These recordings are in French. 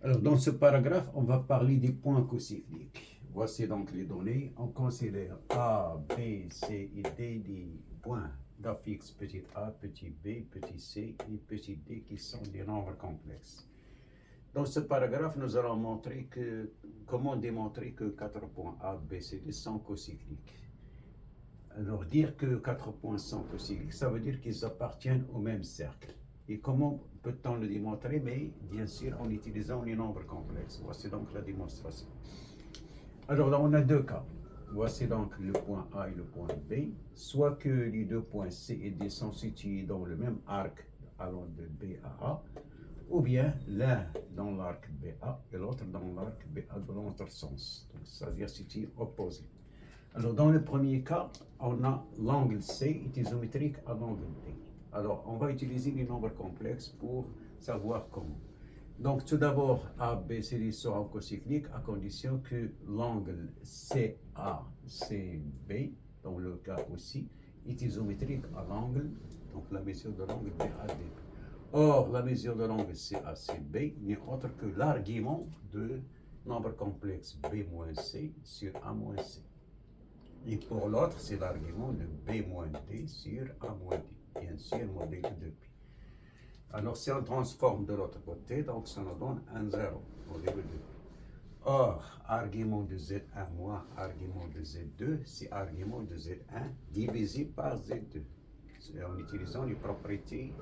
Alors, dans ce paragraphe, on va parler des points cocycliques. Voici donc les données. On considère A, B, C et D des points d'affixe petit a, petit b, petit c et petit d qui sont des nombres complexes. Dans ce paragraphe, nous allons montrer comment démontrer que 4 points A, B, C, D sont cocycliques. Alors, dire que 4 points sont cocycliques, ça veut dire qu'ils appartiennent au même cercle. Et comment peut-on le démontrer? Mais bien sûr en utilisant les nombres complexes. Voici donc la démonstration. Alors là, on a deux cas. Voici donc le point A et le point B. Soit que les deux points C et D sont situés dans le même arc allant de B à A, ou bien l'un dans l'arc BA et l'autre dans l'arc BA dans l'autre sens. Donc, c'est-à-dire situés opposés. Alors, dans le premier cas, on a l'angle C est isométrique à l'angle D. Alors, on va utiliser les nombres complexes pour savoir comment. Donc, tout d'abord, A, B, C, D seront cocycliques à condition que l'angle CACB, dans le cas aussi, est isométrique à l'angle, donc la mesure de l'angle BADB. Or, la mesure de l'angle CACB n'est autre que l'argument de nombre complexe B-C sur A-C. Et pour l'autre, c'est l'argument de B-D sur A-D, bien sûr, modèle de pi. Alors, si on transforme de l'autre côté, donc ça nous donne un 0, modèle de pi. Or, argument de Z1 moins argument de Z2, c'est argument de Z1 divisé par Z2. C'est en utilisant les propriétés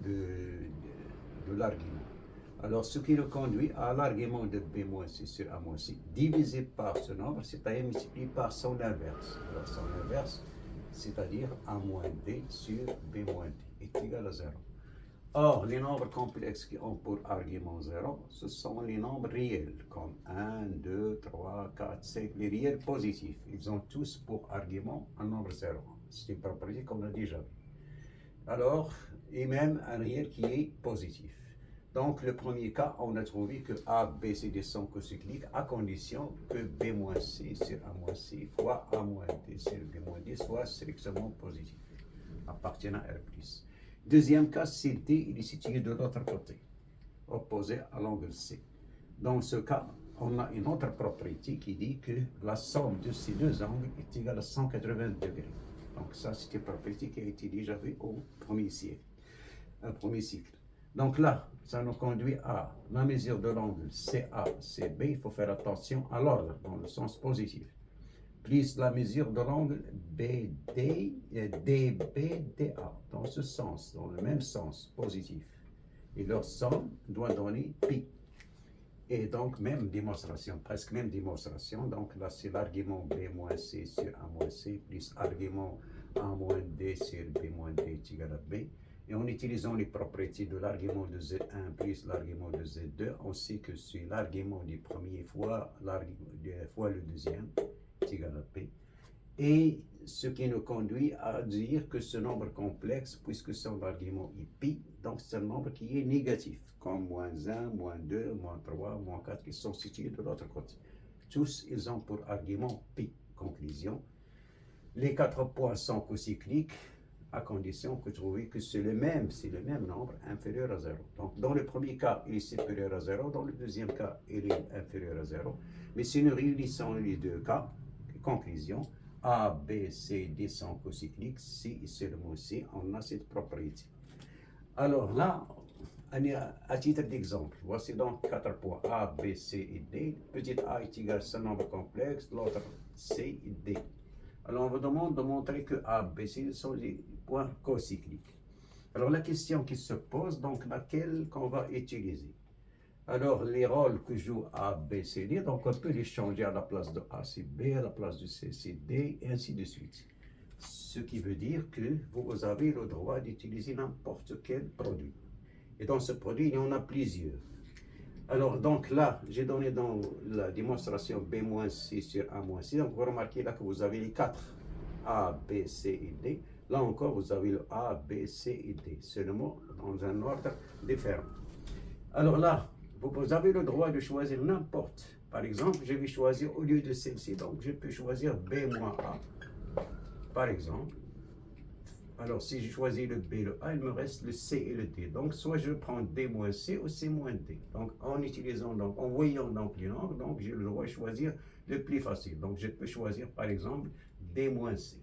de l'argument. Alors, ce qui nous conduit à l'argument de B-C sur A-C divisé par ce nombre, c'est-à-dire multiplié par son inverse. Alors, son inverse, c'est-à-dire A-D sur B-D, est égal à 0. Or, les nombres complexes qui ont pour argument 0, ce sont les nombres réels, comme 1, 2, 3, 4, 5, les réels positifs. Ils ont tous pour argument un nombre 0. C'est une propriété qu'on a déjà vue. Alors, et même un réel qui est positif. Donc, le premier cas, on a trouvé que A, B, C, D sont cocycliques à condition que B-C sur A-C fois A-D sur B-D soit strictement positif, appartenant à R+. Deuxième cas, c'est D, il est situé de l'autre côté, opposé à l'angle C. Dans ce cas, on a une autre propriété qui dit que la somme de ces deux angles est égale à 180 degrés. Donc ça, c'est une propriété qui a été déjà vue au premier cycle. Donc là, ça nous conduit à la mesure de l'angle CA-CB. Il faut faire attention à l'ordre, dans le sens positif. Plus la mesure de l'angle DB-DA, dans ce sens, dans le même sens, positif. Et leur somme doit donner pi. Et donc, même démonstration, presque même démonstration. Donc là, c'est l'argument B-C sur A-C plus l'argument A-D sur B-D est égal à B. Et en utilisant les propriétés de l'argument de Z1 plus l'argument de Z2, on sait que c'est l'argument du premier fois le deuxième est égal à P. Et ce qui nous conduit à dire que ce nombre complexe, puisque son argument est pi, donc c'est un nombre qui est négatif, comme moins 1, moins 2, moins 3, moins 4, qui sont situés de l'autre côté. Tous, ils ont pour argument pi. Conclusion, les 4 points sont cocycliques, à condition que trouver que c'est le même nombre inférieur à 0. Donc, dans le premier cas, il est supérieur à 0. Dans le deuxième cas, il est inférieur à 0. Mais si nous réunissons les deux cas, conclusion, A, B, C, D sont cocycliques. Si et seulement si, on a cette propriété. Alors là, à titre d'exemple, voici donc 4 points A, B, C et D. Petit a est égal à ce nombre complexe, l'autre C et D. Alors, on vous demande de montrer que A, B, C sont des points cocycliques. Alors, la question qui se pose, donc, laquelle qu'on va utiliser? Alors, les rôles que joue A, B, C, D, donc on peut les changer à la place de A, c'est B, à la place de C, c'est D, et ainsi de suite. Ce qui veut dire que vous avez le droit d'utiliser n'importe quel produit. Et dans ce produit, il y en a plusieurs. Alors, donc là, j'ai donné dans la démonstration B-C sur A-C. Donc, vous remarquez là que vous avez les 4 A, B, C et D. Là encore, vous avez le A, B, C et D, seulement dans un ordre différent. Alors là, vous avez le droit de choisir n'importe. Par exemple, je vais choisir au lieu de celle-ci, donc je peux choisir B-A, par exemple. Alors, si je choisis le B et le A, il me reste le C et le D. Donc, soit je prends D moins C ou C moins D. Donc, en utilisant, donc, en voyant donc les nombres, donc j'ai le droit de choisir le plus facile. Donc, je peux choisir, par exemple, D moins C.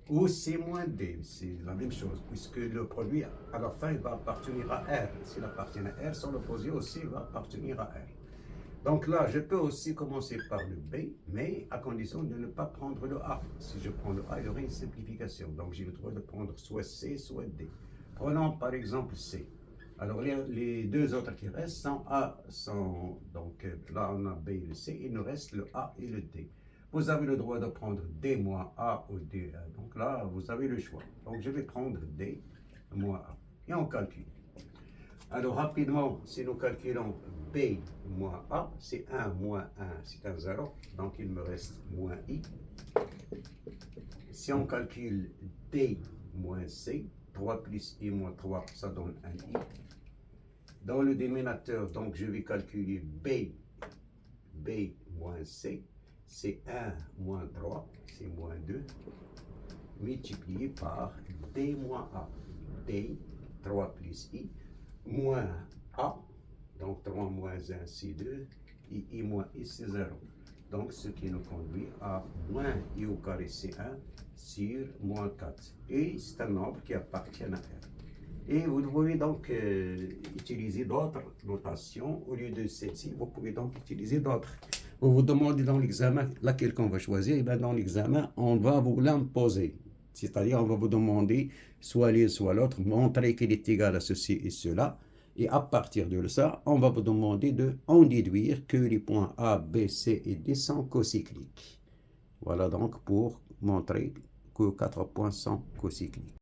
Ou C moins D, c'est la même chose, puisque le produit, à la fin, il va appartenir à R. S'il appartient à R, son opposé aussi va appartenir à R. Donc là, je peux aussi commencer par le B, mais à condition de ne pas prendre le A. Si je prends le A, il y aurait une simplification. Donc j'ai le droit de prendre soit C, soit D. Prenons par exemple C. Alors les deux autres qui restent sont A, donc là on a B et le C, il nous reste le A et le D. Vous avez le droit de prendre D moins A ou D. Donc là, vous avez le choix. Donc je vais prendre D moins A. Et on calcule. Alors rapidement, si nous calculons B moins A, c'est 1 moins 1, c'est un 0. Donc il me reste moins I. Si on calcule D moins C, 3 plus I moins 3, ça donne un I. Dans le dénominateur, donc je vais calculer B moins C, c'est 1 moins 3, c'est moins 2, multiplié par D moins A. D, 3 plus I, moins A, donc 3 moins 1, c'est 2, et I moins I, c'est 0. Donc, ce qui nous conduit à moins I au carré, c'est 1, sur moins 4. Et c'est un nombre qui appartient à R. Et vous pouvez donc utiliser d'autres notations. Au lieu de celle-ci, vous pouvez donc utiliser d'autres. Vous vous demandez dans l'examen laquelle qu'on va choisir. Et bien dans l'examen, on va vous l'imposer. C'est-à-dire, on va vous demander soit l'une, soit l'autre, montrer qu'il est égal à ceci et cela. Et à partir de ça, on va vous demander de en déduire que les points A, B, C et D sont cocycliques. Voilà donc pour montrer que 4 points sont cocycliques.